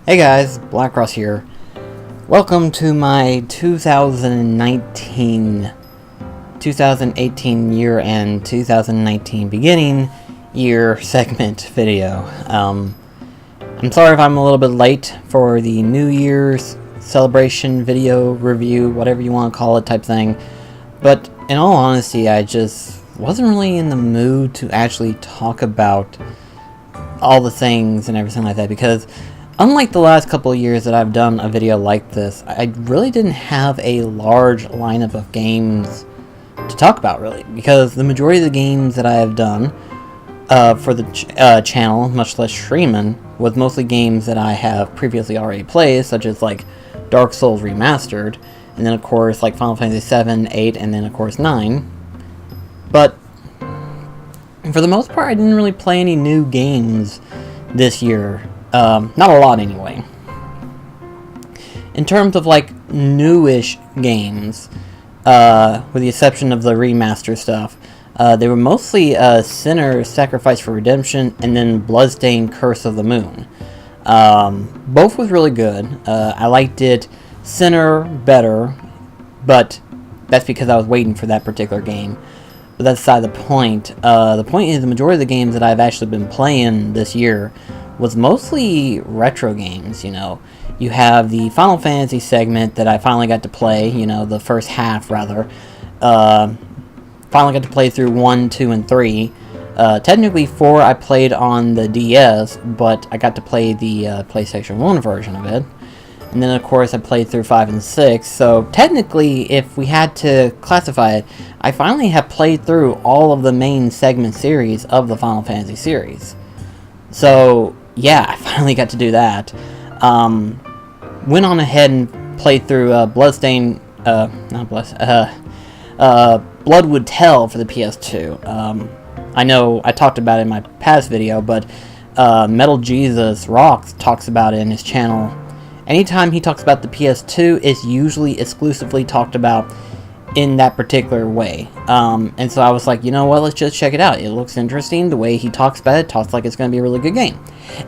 Hey guys, BlackCross here. Welcome to my 2018 year and 2019 beginning year segment video. I'm sorry if I'm a little bit late for the New Year's celebration video review, whatever you want to call it type thing. But in all honesty, I just wasn't really in the mood to actually talk about all the things and everything like that, because unlike the last couple of years that I've done a video like this, I really didn't have a large lineup of games to talk about, really, because the majority of the games that I have done for the channel, much less streaming, was mostly games that I have previously already played, such as like Dark Souls Remastered, and then of course like Final Fantasy 7, 8, and then of course 9. But for the most part, I didn't really play any new games this year. Not a lot anyway. In terms of like newish games, with the exception of the remaster stuff, they were mostly Sinner, Sacrifice for Redemption, and then Bloodstained Curse of the Moon. Both was really good. I liked it Sinner better, but that's because I was waiting for that particular game. But that's beside the point. The point is, the majority of the games that I've actually been playing this year was mostly retro games. You know, you have the Final Fantasy segment that I finally got to play, you know, the first half rather. Finally got to play through 1, 2, and 3. Technically 4 I played on the DS, but I got to play the PlayStation 1 version of it. And then of course I played through 5 and 6, so technically if we had to classify it, I finally have played through all of the main segment series of the Final Fantasy series. So yeah, I finally got to do that. Went on ahead and played through Bloodwood Tale for the PS2. I know I talked about it in my past video, but Metal Jesus Rocks talks about it in his channel. Anytime he talks about the PS2, it's usually exclusively talked about in that particular way. And so I was like, you know what, let's just check it out. It looks interesting. The way he talks about it talks like it's going to be a really good game.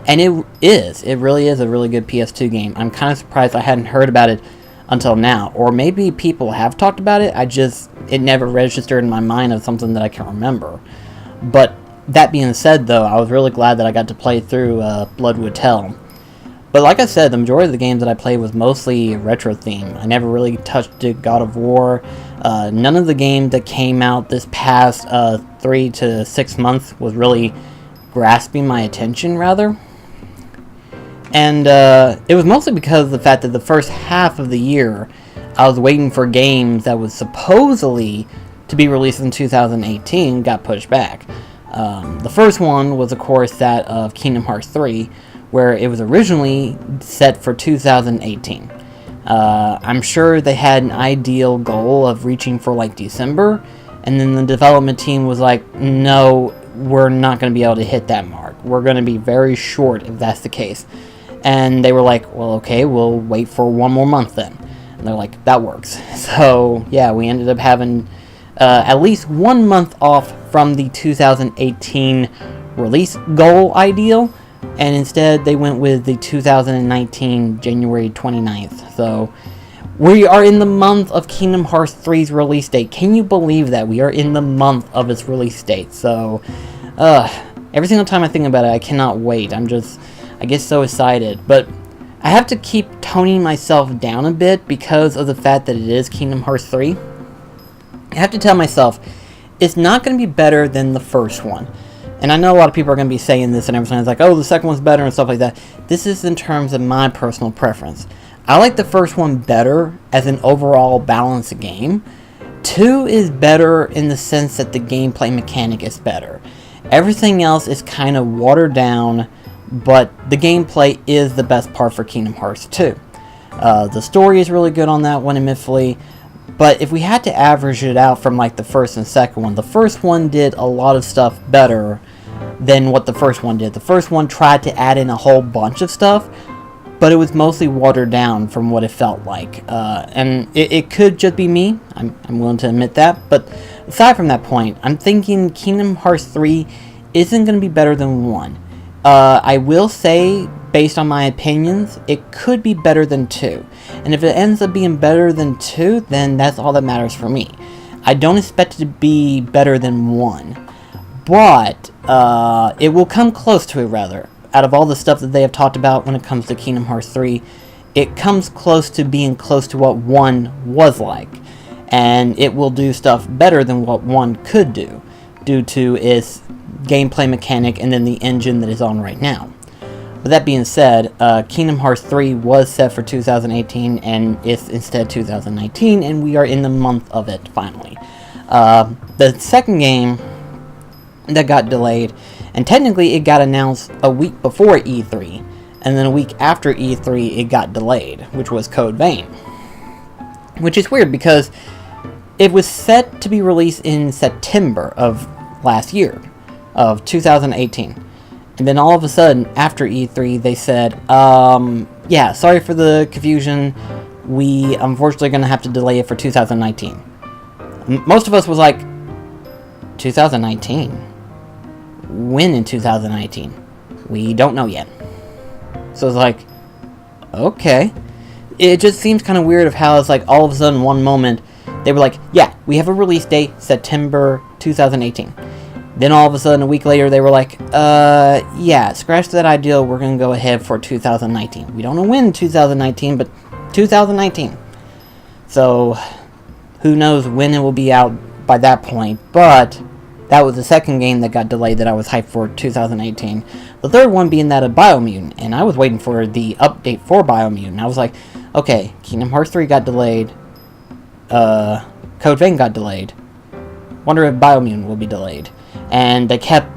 And it is. It really is a really good PS2 game. I'm kind of surprised I hadn't heard about it until now. Or maybe people have talked about it. It never registered in my mind as something that I can remember. But that being said, though, I was really glad that I got to play through Bloodwood Tale. But like I said, the majority of the games that I played was mostly retro theme. I never really touched God of War. None of the games that came out this past 3 to 6 months was really grasping my attention, rather. And it was mostly because of the fact that the first half of the year, I was waiting for games that was supposedly to be released in 2018 got pushed back. The first one was, of course, that of Kingdom Hearts 3, where it was originally set for 2018. I'm sure they had an ideal goal of reaching for like December, and then the development team was like, no, we're not going to be able to hit that mark. We're going to be very short if that's the case. And they were like, well, okay, we'll wait for 1 more month then. And they're like, that works. So yeah, we ended up having at least 1 month off from the 2018 release goal ideal. And instead, they went with the 2019 January 29th. So, we are in the month of Kingdom Hearts 3's release date. Can you believe that? We are in the month of its release date. So, every single time I think about it, I cannot wait. I get so excited. But I have to keep toning myself down a bit because of the fact that it is Kingdom Hearts 3. I have to tell myself, it's not going to be better than the first one. And I know a lot of people are going to be saying this and everything. It's like, oh, the second one's better and stuff like that. This is in terms of my personal preference. I like the first one better as an overall balanced game. 2 is better in the sense that the gameplay mechanic is better. Everything else is kind of watered down, but the gameplay is the best part for Kingdom Hearts 2. The story is really good on that one, admittedly. But if we had to average it out from like the first and second one, the first one did a lot of stuff better than what the first one did. The first one tried to add in a whole bunch of stuff, but it was mostly watered down from what it felt like. And it could just be me. I'm willing to admit that. But aside from that point, I'm thinking Kingdom Hearts 3 isn't going to be better than 1. I will say based on my opinions, it could be better than 2. And if it ends up being better than 2, then that's all that matters for me. I don't expect it to be better than 1. But it will come close to it, rather. Out of all the stuff that they have talked about when it comes to Kingdom Hearts 3, it comes close to being close to what 1 was like. And it will do stuff better than what 1 could do, due to its gameplay mechanic and then the engine that is on right now. With that being said, Kingdom Hearts 3 was set for 2018, and it's instead 2019, and we are in the month of it, finally. The second game that got delayed, and technically it got announced a week before E3, and then a week after E3 it got delayed, which was Code Vein. Which is weird, because it was set to be released in September of last year, of 2018. And then all of a sudden, after E3, they said, yeah, sorry for the confusion, we unfortunately are going to have to delay it for 2019. Most of us was like, 2019? When in 2019? We don't know yet. So it's like, okay. It just seems kind of weird of how it's like all of a sudden one moment they were like, yeah, we have a release date, September 2018. Then all of a sudden a week later they were like, yeah, scratch that idea, we're going to go ahead for 2019. We don't know when 2019, but 2019. So who knows when it will be out by that point, but that was the second game that got delayed that I was hyped for 2018. The third one being that of Biomutant, and I was waiting for the update for Biomutant. I was like, okay, Kingdom Hearts 3 got delayed, Code Vein got delayed, wonder if Biomutant will be delayed. And they kept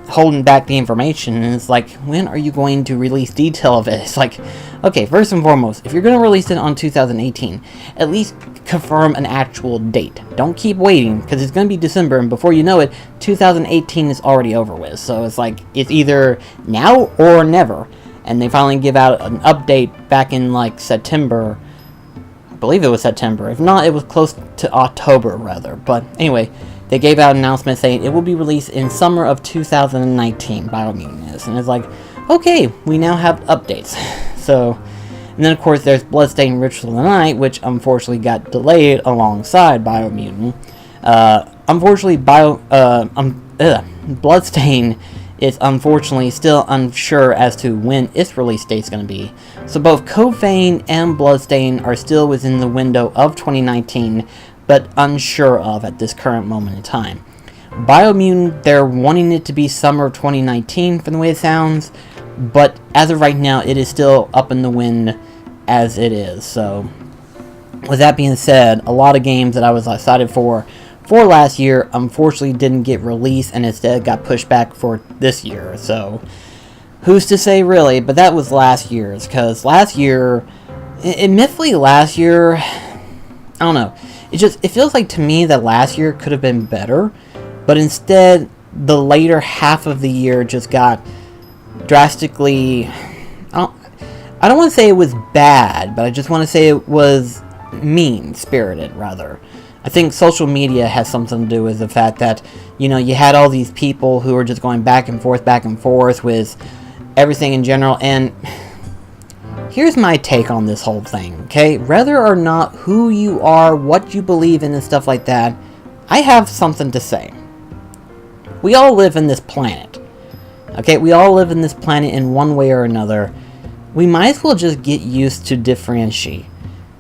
holding back the information, and it's like, when are you going to release detail of it? It's like, okay, first and foremost, if you're going to release it on 2018, at least confirm an actual date. Don't keep waiting, because it's going to be December, and before you know it, 2018 is already over with. So it's like, it's either now or never. And they finally give out an update back in like September. I believe it was September. If not, it was close to October, rather. But anyway, they gave out an announcement saying it will be released in summer of 2019, Biomutant is. And it's like, okay, we now have updates. So, and then of course there's Bloodstained Ritual of the Night, which unfortunately got delayed alongside Biomutant. Unfortunately, Bloodstained is unfortunately still unsure as to when its release date is going to be. So both Code Vein and Bloodstained are still within the window of 2019, but unsure of at this current moment in time. Biomutant, they're wanting it to be summer of 2019 from the way it sounds, but as of right now, it is still up in the wind as it is. So, with that being said, a lot of games that I was excited for last year, unfortunately didn't get released, and instead got pushed back for this year. So, who's to say really, but that was last year's, because last year, admittedly last year, I don't know, it feels like to me that last year could have been better, but instead, the later half of the year just got drastically, I don't want to say it was bad, but I just want to say it was mean-spirited, rather. I think social media has something to do with the fact that, you know, you had all these people who were just going back and forth with everything in general, and here's my take on this whole thing, okay? Whether or not who you are, what you believe in, and stuff like that, I have something to say. We all live in this planet, okay? We all live in this planet in one way or another. We might as well just get used to differentiate,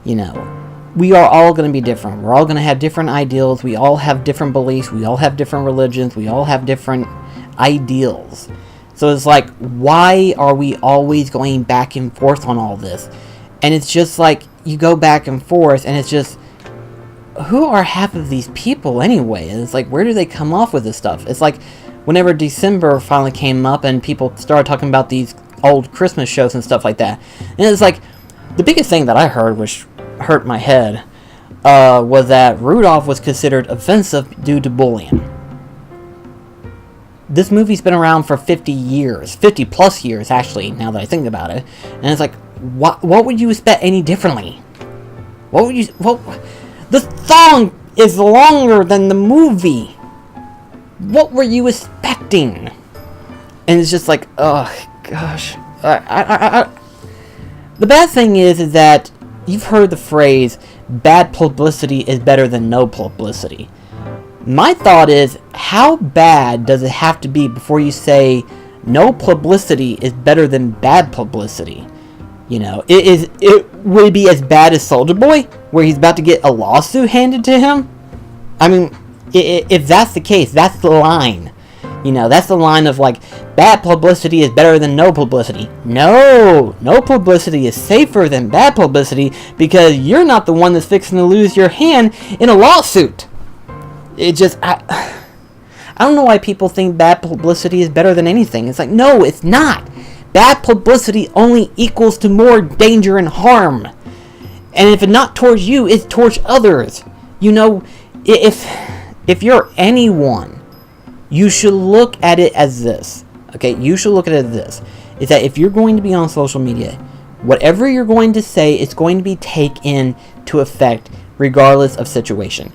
you know. We are all going to be different. We're all going to have different ideals. We all have different beliefs. We all have different religions. We all have different ideals. So it's like, why are we always going back and forth on all this? And it's just like, you go back and forth, and it's just, who are half of these people anyway? And it's like, where do they come off with this stuff? It's like, whenever December finally came up, and people started talking about these old Christmas shows and stuff like that. And it's like, the biggest thing that I heard, which hurt my head, was that Rudolph was considered offensive due to bullying. This movie's been around for 50 years, 50 plus years actually, now that I think about it. And it's like, what would you expect any differently? The song is longer than the movie. What were you expecting? And it's just like, oh gosh, The bad thing is that you've heard the phrase, bad publicity is better than no publicity. My thought is, how bad does it have to be before you say no publicity is better than bad publicity? You know, would it be as bad as Soulja Boy, where he's about to get a lawsuit handed to him? I mean, if that's the case, that's the line. You know, that's the line of, like, bad publicity is better than no publicity. No publicity is safer than bad publicity, because you're not the one that's fixing to lose your hand in a lawsuit. It just, I don't know why people think bad publicity is better than anything. It's like, no, it's not. Bad publicity only equals to more danger and harm. And if it's not towards you, it's towards others. You know, if you're anyone, you should look at it as this. Okay, you should look at it as this. Is that if you're going to be on social media, whatever you're going to say is going to be taken to effect regardless of situation.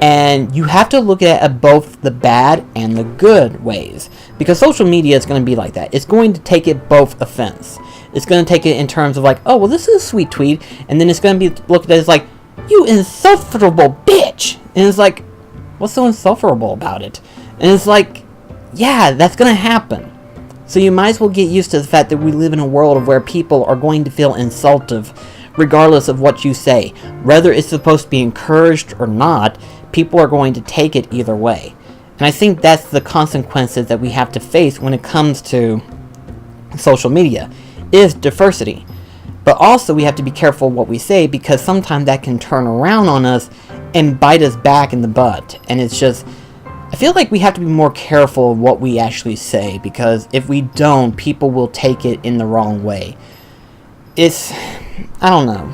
And you have to look at both the bad and the good ways. Because social media is going to be like that. It's going to take it both offense. It's going to take it in terms of like, oh, well, this is a sweet tweet. And then it's going to be looked at as like, you insufferable bitch. And it's like, what's so insufferable about it? And it's like, yeah, that's going to happen. So you might as well get used to the fact that we live in a world where people are going to feel insultive regardless of what you say. Whether it's supposed to be encouraged or not, people are going to take it either way. And I think that's the consequences that we have to face when it comes to social media, is diversity. But also we have to be careful what we say, because sometimes that can turn around on us and bite us back in the butt. And it's just, I feel like we have to be more careful of what we actually say, because if we don't, people will take it in the wrong way. It's, I don't know.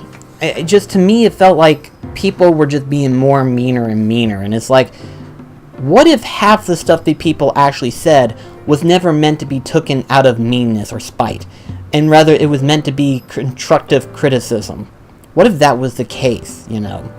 Just to me, it felt like people were just being more meaner and meaner. And it's like, what if half the stuff that people actually said was never meant to be taken out of meanness or spite, and rather it was meant to be constructive criticism? What if that was the case, you know?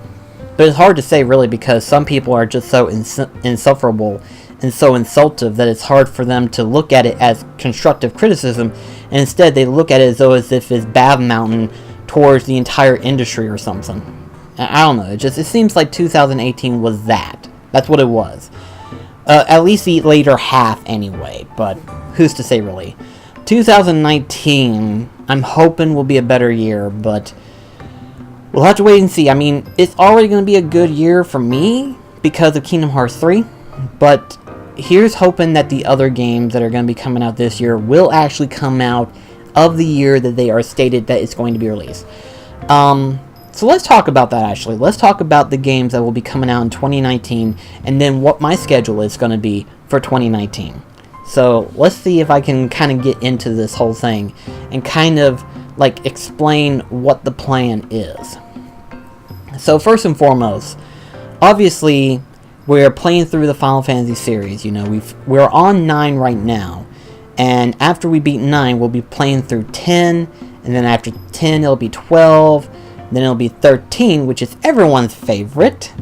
But it's hard to say, really, because some people are just so insufferable and so insultive that it's hard for them to look at it as constructive criticism, and instead they look at it as though as if it's bad-mouthing towards the entire industry or something. I don't know, it seems like 2018 was that. That's what it was. At least the later half anyway, but who's to say, really. 2019, I'm hoping will be a better year, but we'll have to wait and see. I mean, it's already going to be a good year for me because of Kingdom Hearts 3, but here's hoping that the other games that are going to be coming out this year will actually come out of the year that they are stated that it's going to be released. So let's talk about that, actually. Let's talk about the games that will be coming out in 2019, and then what my schedule is going to be for 2019. So let's see if I can kind of get into this whole thing and kind of like explain what the plan is. So first and foremost, obviously we're playing through the Final Fantasy series. You know, we're on 9 right now, and after we beat 9, we'll be playing through 10, and then after 10 it'll be 12. Then it'll be 13, which is everyone's favorite.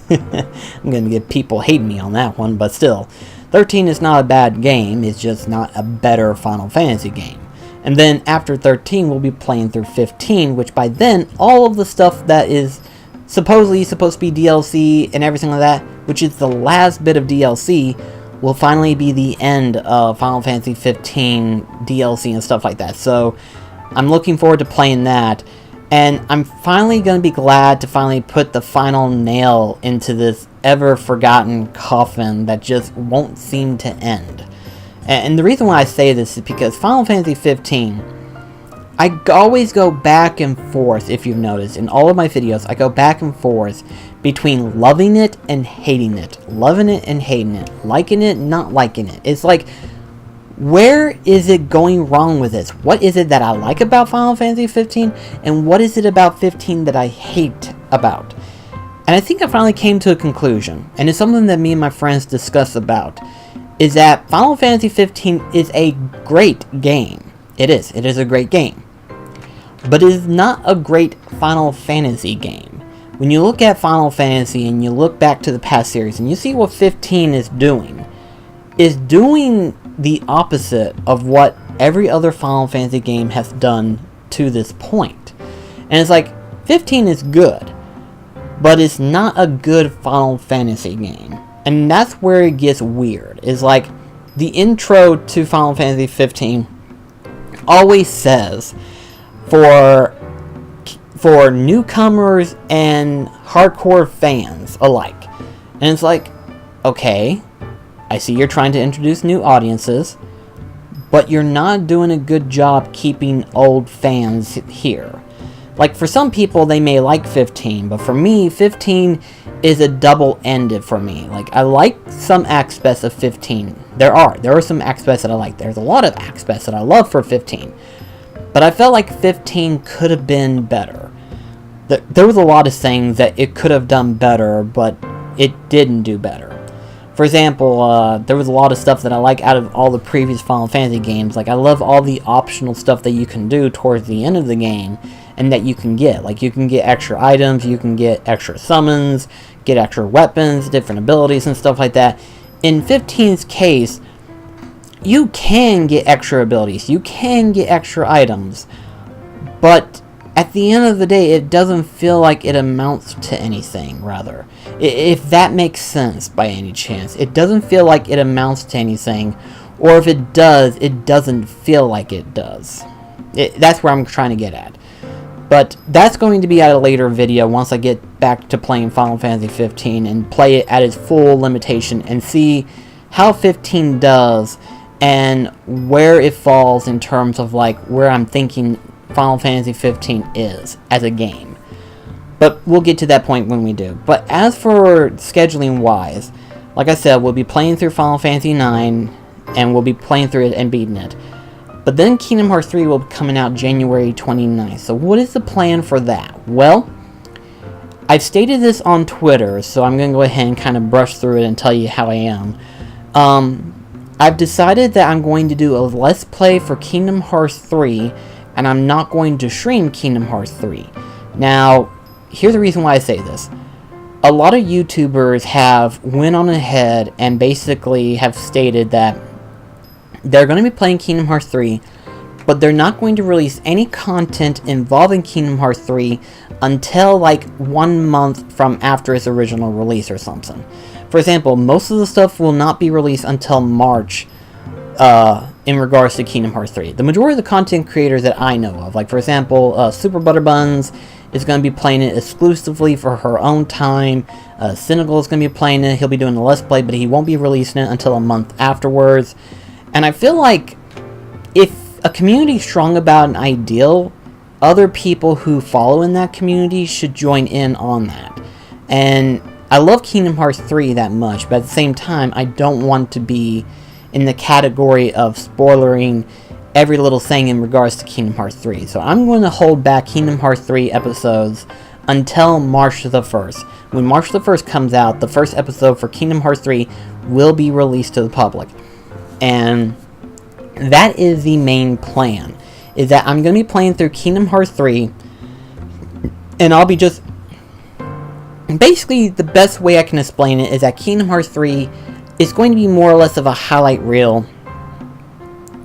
I'm going to get people hating me on that one, but still. 13 is not a bad game, it's just not a better Final Fantasy game. And then after 13, we'll be playing through 15, which by then, all of the stuff that is supposedly supposed to be DLC and everything like that, which is the last bit of DLC, will finally be the end of Final Fantasy 15 DLC and stuff like that. So, I'm looking forward to playing that. And I'm finally going to be glad to finally put the final nail into this ever-forgotten coffin that just won't seem to end. And the reason why I say this is because Final Fantasy 15, I always go back and forth, if you've noticed. In all of my videos, I go back and forth between loving it and hating it. Loving it and hating it. Liking it, not liking it. It's like, where is it going wrong with this? What is it that I like about Final Fantasy 15? And what is it about 15 that I hate about? And I think I finally came to a conclusion. And it's something that me and my friends discuss about. Is that Final Fantasy 15 is a great game. It is. It is a great game. But it is not a great Final Fantasy game. When you look at Final Fantasy and you look back to the past series and you see what 15 is doing the opposite of what every other Final Fantasy game has done to this point. And it's like, 15 is good, but it's not a good Final Fantasy game. And that's where it gets weird. It's like, the intro to Final Fantasy 15 always says, for newcomers and hardcore fans alike. And it's like, okay, I see you're trying to introduce new audiences, but you're not doing a good job keeping old fans here. Like, for some people, they may like 15, but for me, 15 is a double-ended for me. Like, I like some aspects of 15. There are some aspects that I like. There's a lot of aspects that I love for 15. But I felt like 15 could have been better. There was a lot of things that it could have done better, but it didn't do better. For example, there was a lot of stuff that I like out of all the previous Final Fantasy games. Like, I love all the optional stuff that you can do towards the end of the game, and that you can get. Like, you can get extra items, you can get extra summons, get extra weapons, different abilities and stuff like that. In 15's case, you can get extra abilities, you can get extra items, but at the end of the day, it doesn't feel like it amounts to anything, rather. If that makes sense by any chance. It doesn't feel like it amounts to anything, or if it does, it doesn't feel like it does. That's where I'm trying to get at. But that's going to be at a later video once I get back to playing Final Fantasy 15 and play it at its full limitation and see how 15 does and where it falls in terms of like where I'm thinking Final Fantasy 15 is as a game. But we'll get to that point when we do. But as for scheduling wise, like I said, we'll be playing through Final Fantasy 9 and we'll be playing through it and beating it. But then Kingdom Hearts 3 will be coming out January 29th. So what is the plan for that? Well, I've stated this on Twitter, so I'm going to go ahead and kind of brush through it and tell you how I am. I've decided that I'm going to do a Let's Play for Kingdom Hearts 3, and I'm not going to stream Kingdom Hearts 3. Now, here's the reason why I say this. A lot of YouTubers have went on ahead and basically have stated that they're going to be playing Kingdom Hearts 3, but they're not going to release any content involving Kingdom Hearts 3 until like 1 month from after its original release or something. For example, most of the stuff will not be released until March in regards to Kingdom Hearts 3. The majority of the content creators that I know of, like for example, Super Butterbuns is going to be playing it exclusively for her own time. Cynical is going to be playing it. He'll be doing a Let's Play, but he won't be releasing it until a month afterwards. And I feel like if a community is strong about an ideal, other people who follow in that community should join in on that. And I love Kingdom Hearts 3 that much, but at the same time, I don't want to be in the category of spoilering every little thing in regards to Kingdom Hearts 3. So I'm going to hold back Kingdom Hearts 3 episodes until March the 1st. When March the 1st comes out, the first episode for Kingdom Hearts 3 will be released to the public. And that is the main plan, is that I'm going to be playing through Kingdom Hearts 3, and I'll be just... Basically, the best way I can explain it is that Kingdom Hearts 3 is going to be more or less of a highlight reel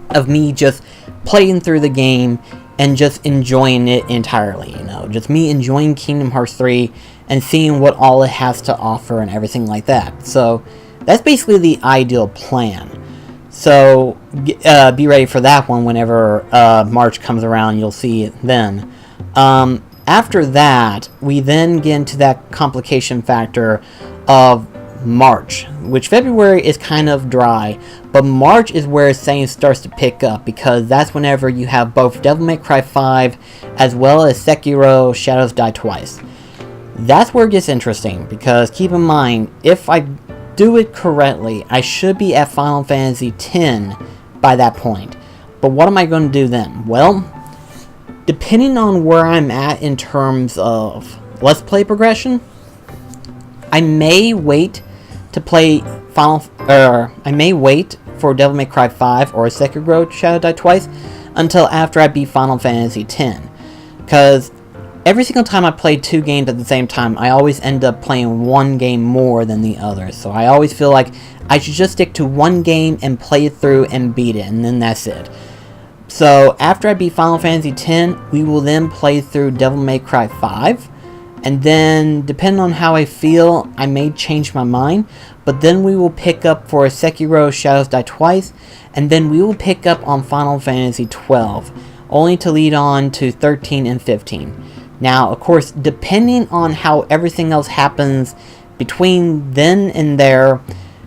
of me just playing through the game and just enjoying it entirely, you know, just me enjoying Kingdom Hearts 3 and seeing what all it has to offer and everything like that. So, that's basically the ideal plan. So, be ready for that one whenever March comes around. You'll see it then. After that, we then get into that complication factor of March, which February is kind of dry, but March is where things starts to pick up, because that's whenever you have both Devil May Cry 5 as well as Sekiro Shadows Die Twice. That's where it gets interesting, because keep in mind, if I do it correctly, I should be at Final Fantasy X by that point. But what am I going to do then? Well, depending on where I'm at in terms of Let's Play progression, I may wait to play I may wait for Devil May Cry 5 or Sekiro Shadow Die Twice until after I beat Final Fantasy X. Because every single time I play two games at the same time, I always end up playing one game more than the other. So I always feel like I should just stick to one game and play it through and beat it, and then that's it. So after I beat Final Fantasy X, we will then play through Devil May Cry 5. And then, depending on how I feel, I may change my mind. But then we will pick up for Sekiro Shadows Die Twice. And then we will pick up on Final Fantasy 12. Only to lead on to 13 and 15. Now, of course, depending on how everything else happens between then and there,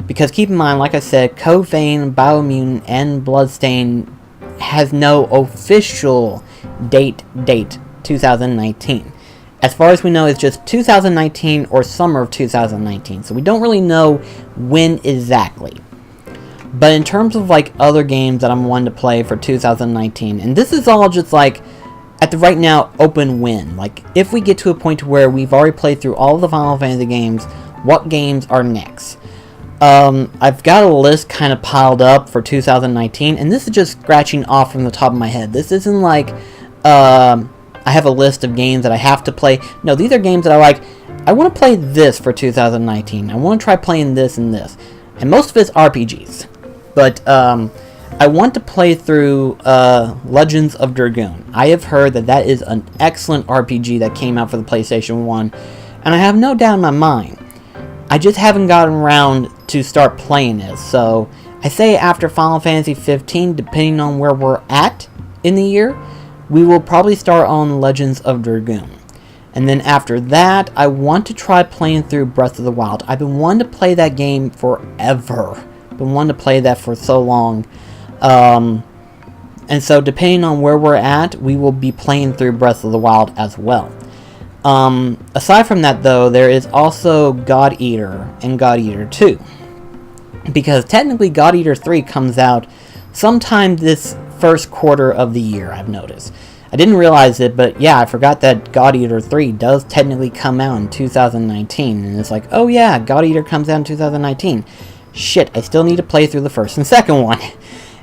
because keep in mind, like I said, Code Vein, Biomutant, and Bloodstain has no official date 2019. As far as we know, it's just 2019 or summer of 2019, so we don't really know when exactly. But in terms of like other games that I'm wanting to play for 2019, and this is all just like at the right now open win. Like if we get to a point where we've already played through all of the Final Fantasy games, what games are next? I've got a list kind of piled up for 2019, and this is just scratching off from the top of my head. This isn't like I have a list of games that I have to play. No, these are games that I want to play this for 2019. I want to try playing this and this. And most of it's RPGs. But I want to play through Legends of Dragoon. I have heard that that is an excellent RPG that came out for the PlayStation 1, and I have no doubt in my mind. I just haven't gotten around to start playing it, so I say after Final Fantasy 15, depending on where we're at in the year, we will probably start on Legends of Dragoon. And then after that, I want to try playing through Breath of the Wild. I've been wanting to play that game forever. Been wanting to play that for so long. And so depending on where we're at, we will be playing through Breath of the Wild as well. Aside from that though, there is also God Eater and God Eater 2. Because technically God Eater 3 comes out sometime this first quarter of the year, I've noticed. I didn't realize it, but yeah, I forgot that God Eater 3 does technically come out in 2019. And it's like, oh yeah, God Eater comes out in 2019. Shit, I still need to play through the first and second one.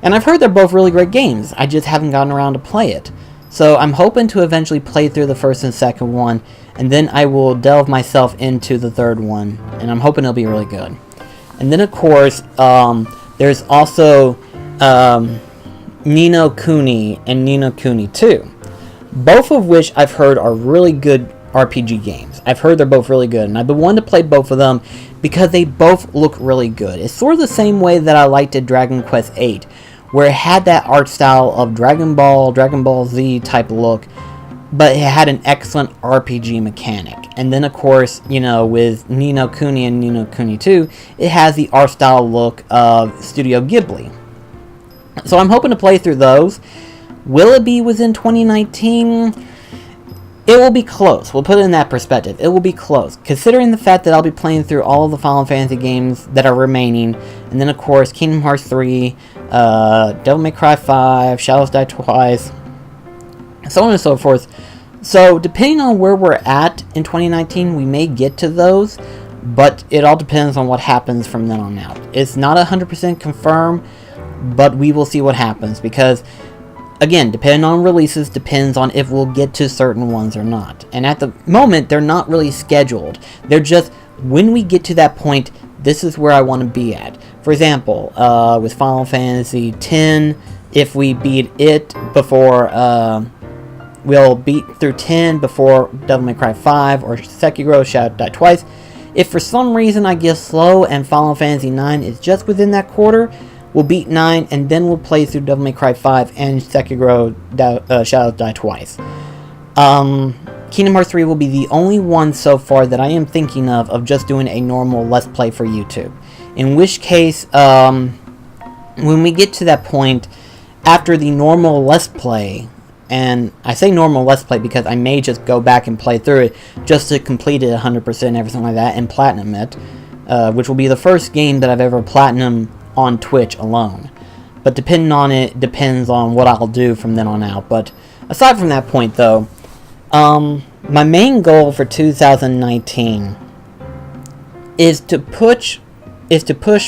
And I've heard they're both really great games. I just haven't gotten around to play it. So I'm hoping to eventually play through the first and second one, and then I will delve myself into the third one, and I'm hoping it'll be really good. And then of course, there's also Ni no Kuni and Ni no Kuni 2. Both of which I've heard are really good RPG games. I've heard they're both really good, and I've been wanting to play both of them because they both look really good. It's sort of the same way that I liked Dragon Quest VIII, where it had that art style of Dragon Ball Z type look, but it had an excellent RPG mechanic. And then of course, you know, with Ni no Kuni and Ni no Kuni 2, it has the art style look of Studio Ghibli. So I'm hoping to play through those. Will it be within 2019? It will be close. We'll put it in that perspective. It will be close. Considering the fact that I'll be playing through all of the Final Fantasy games that are remaining. And then, of course, Kingdom Hearts 3, Devil May Cry 5, Shadows Die Twice, so on and so forth. So, depending on where we're at in 2019, we may get to those. But it all depends on what happens from then on out. It's not 100% confirmed, but we will see what happens. Because again, depending on releases, depends on if we'll get to certain ones or not. And at the moment, they're not really scheduled. They're just, when we get to that point, this is where I want to be at. For example, with Final Fantasy X, if we beat it before, we'll beat through 10 before Devil May Cry 5 or Sekiro Shadows Die Twice. If for some reason I get slow and Final Fantasy IX is just within that quarter, we'll beat 9, and then we'll play through Devil May Cry 5 and Sekiro Shadows Die Twice. Kingdom Hearts 3 will be the only one so far that I am thinking of just doing a normal Let's Play for YouTube. In which case, when we get to that point, after the normal Let's Play, and I say normal Let's Play because I may just go back and play through it just to complete it 100%, everything like that, and platinum it, which will be the first game that I've ever platinum on Twitch alone. But depending on it, depends on what I'll do from then on out. But aside from that point though, my main goal for 2019 is to push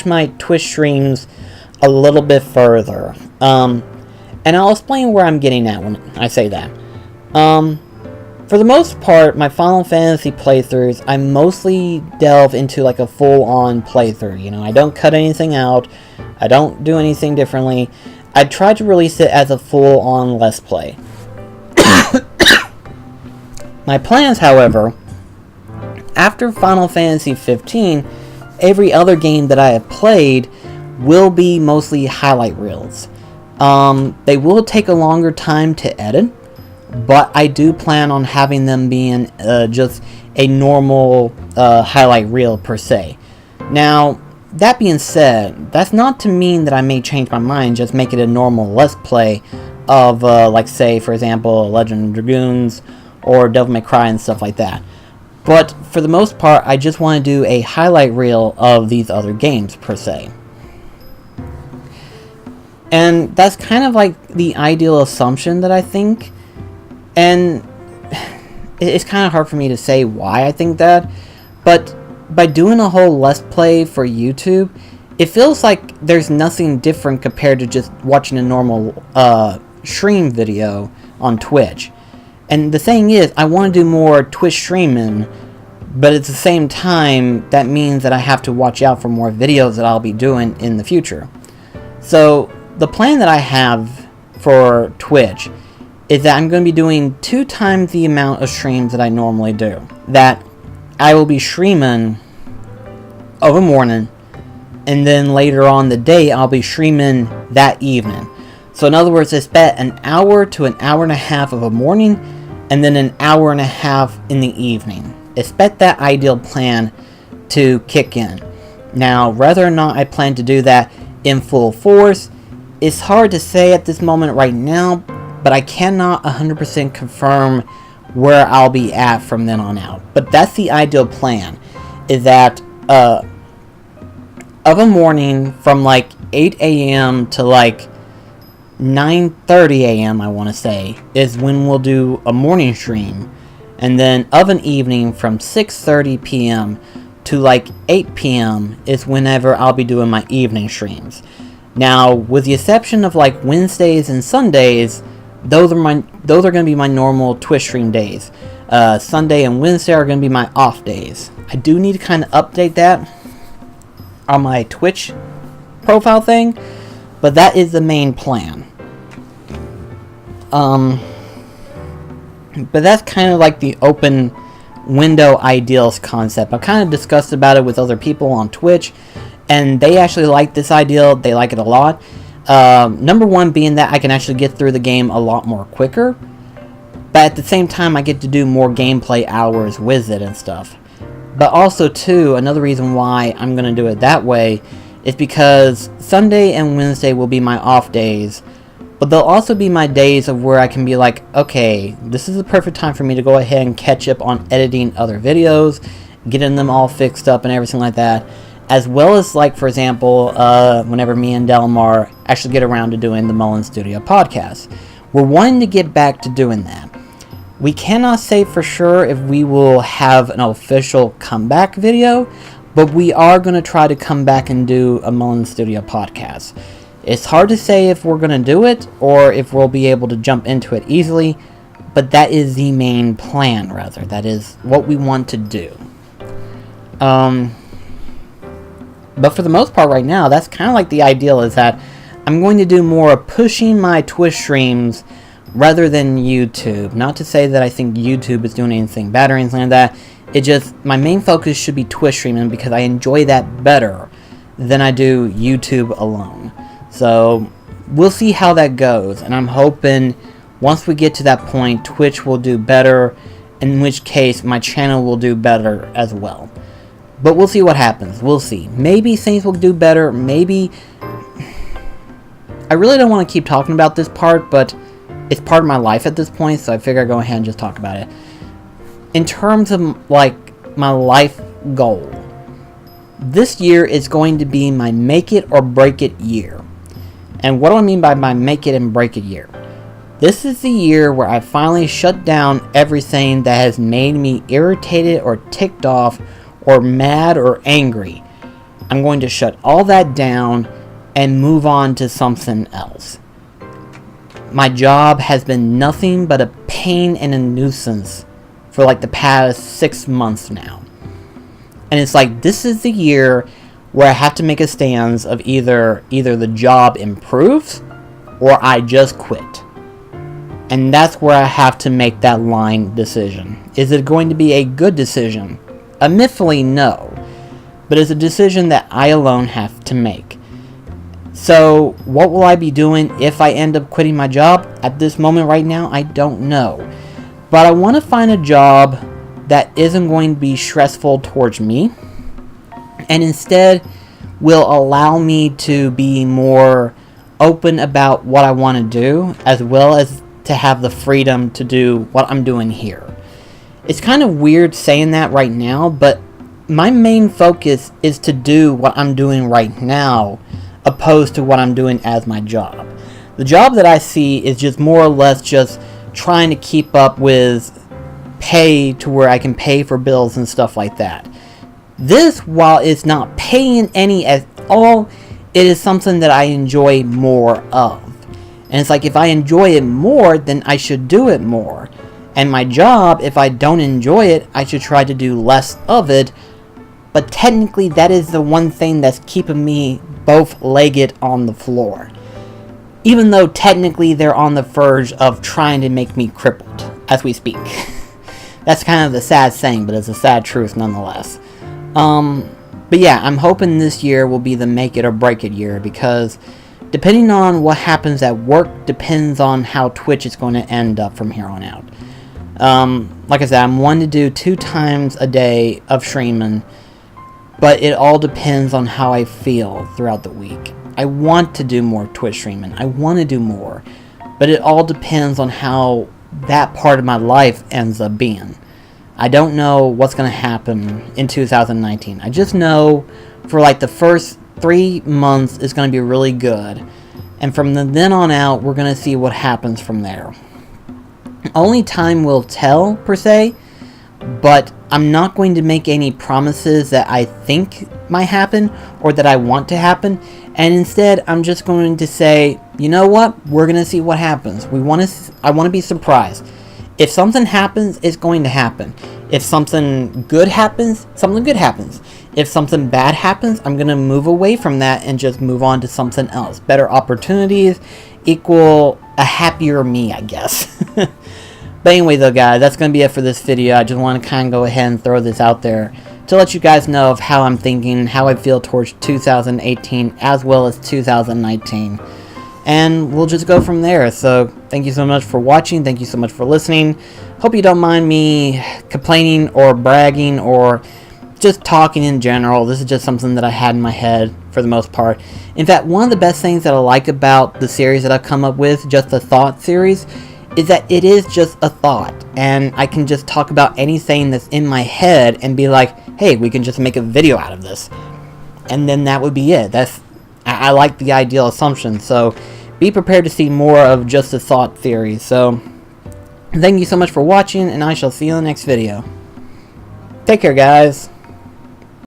my Twitch streams a little bit further. And I'll explain where I'm getting at when I say that. For the most part, my Final Fantasy playthroughs, I mostly delve into like a full-on playthrough. You know, I don't cut anything out. I don't do anything differently. I tried to release it as a full-on Let's Play. My plans, however, after Final Fantasy 15, every other game that I have played will be mostly highlight reels. They will take a longer time to edit, but I do plan on having them being just a normal highlight reel per se. Now, that being said, that's not to mean that I may change my mind, just make it a normal Let's Play of, like, say, for example, Legend of Dragoons or Devil May Cry and stuff like that. But for the most part, I just want to do a highlight reel of these other games, per se. And that's kind of like the ideal assumption that I think. And it's kind of hard for me to say why I think that. But by doing a whole Let's Play for YouTube, it feels like there's nothing different compared to just watching a normal stream video on Twitch. And the thing is, I want to do more Twitch streaming, but at the same time, that means that I have to watch out for more videos that I'll be doing in the future. So, the plan that I have for Twitch is that I'm going to be doing 2 times the amount of streams that I normally do. That I will be streaming of a morning, and then later on the day, I'll be streaming that evening. So in other words, it's bet an hour to an hour and a half of a morning, and then an hour and a half in the evening. Expect that ideal plan to kick in. Now, whether or not I plan to do that in full force, it's hard to say at this moment right now, but I cannot 100% confirm where I'll be at from then on out. But that's the ideal plan, is that of a morning from like 8 a.m. to like 9:30 a.m. I want to say, is when we'll do a morning stream. And then of an evening from 6:30 p.m. to like 8 p.m. is whenever I'll be doing my evening streams. Now, with the exception of like Wednesdays and Sundays, those are going to be my normal Twitch stream days. Sunday and Wednesday are going to be my off days. I do need to kind of update that on my Twitch profile thing, but that is the main plan. But that's kind of like the open window ideals concept. I've kind of discussed about it with other people on Twitch, and they actually like this ideal. They like it a lot. Number one being that I can actually get through the game a lot more quicker, but at the same time I get to do more gameplay hours with it and stuff. But also too, another reason why I'm going to do it that way is because Sunday and Wednesday will be my off days, but they'll also be my days of where I can be like, okay, this is the perfect time for me to go ahead and catch up on editing other videos, getting them all fixed up and everything like that. As well as, like, for example, whenever me and Delmar actually get around to doing the Mullen Studio podcast. We're wanting to get back to doing that. We cannot say for sure if we will have an official comeback video, but we are going to try to come back and do a Mullen Studio podcast. It's hard to say if we're going to do it, or if we'll be able to jump into it easily, but that is the main plan, rather. That is what we want to do. But for the most part right now, that's kind of like the ideal, is that I'm going to do more of pushing my Twitch streams rather than YouTube. Not to say that I think YouTube is doing anything bad or anything like that. It just, my main focus should be Twitch streaming because I enjoy that better than I do YouTube alone. So, we'll see how that goes. And I'm hoping once we get to that point, Twitch will do better, in which case my channel will do better as well. But we'll see what happens. We'll see. Maybe things will do better. Maybe... I really don't want to keep talking about this part, but it's part of my life at this point, so I figure I'd go ahead and just talk about it. In terms of, like, my life goal, this year is going to be my make it or break it year. And what do I mean by my make it and break it year? This is the year where I finally shut down everything that has made me irritated or ticked off or mad or angry. I'm going to shut all that down and move on to something else. My job has been nothing but a pain and a nuisance for like the past 6 months now. And it's like, this is the year where I have to make a stance of either the job improves or I just quit. And that's where I have to make that line decision. Is it going to be a good decision? Admittedly, no. But it's a decision that I alone have to make. So, what will I be doing if I end up quitting my job? At this moment right now, I don't know. But I want to find a job that isn't going to be stressful towards me, and instead will allow me to be more open about what I want to do, as well as to have the freedom to do what I'm doing here. It's kind of weird saying that right now, but my main focus is to do what I'm doing right now, opposed to what I'm doing as my job. The job that I see is just more or less just trying to keep up with pay to where I can pay for bills and stuff like that. This, while it's not paying any at all, it is something that I enjoy more of. And it's like, if I enjoy it more, then I should do it more. And my job, if I don't enjoy it, I should try to do less of it. But technically, that is the one thing that's keeping me both-legged on the floor. Even though technically they're on the verge of trying to make me crippled as we speak. That's kind of the sad saying, but it's a sad truth nonetheless. But yeah, I'm hoping this year will be the make it or break it year, because depending on what happens at work depends on how Twitch is going to end up from here on out. Like I said, I'm one to do 2 times a day of streaming, but it all depends on how I feel throughout the week. I want to do more Twitch streaming. I want to do more, but it all depends on how that part of my life ends up being. I don't know what's going to happen in 2019. I just know for like the first 3 months is going to be really good, and from then on out we're going to see what happens from there. Only time will tell, per se, but I'm not going to make any promises that I think might happen or that I want to happen, and instead I'm just going to say, you know what, we're going to see what happens. I want to be surprised. If something happens, it's going to happen. If something good happens, something good happens. If something bad happens, I'm going to move away from that and just move on to something else. Better opportunities equal a happier me, I guess. But anyway though, guys, that's going to be it for this video. I just want to kind of go ahead and throw this out there to let you guys know of how I'm thinking, how I feel towards 2018 as well as 2019. And we'll just go from there. So thank you so much for watching. Thank you so much for listening. Hope you don't mind me complaining or bragging or just talking in general. This is just something that I had in my head for the most part. In fact, one of the best things that I like about the series that I've come up with, just the thought series, is that it is just a thought. And I can just talk about anything that's in my head and be like, hey, we can just make a video out of this. And then that would be it. I like the ideal assumption, so be prepared to see more of just a thought theory. So, thank you so much for watching, and I shall see you in the next video. Take care, guys.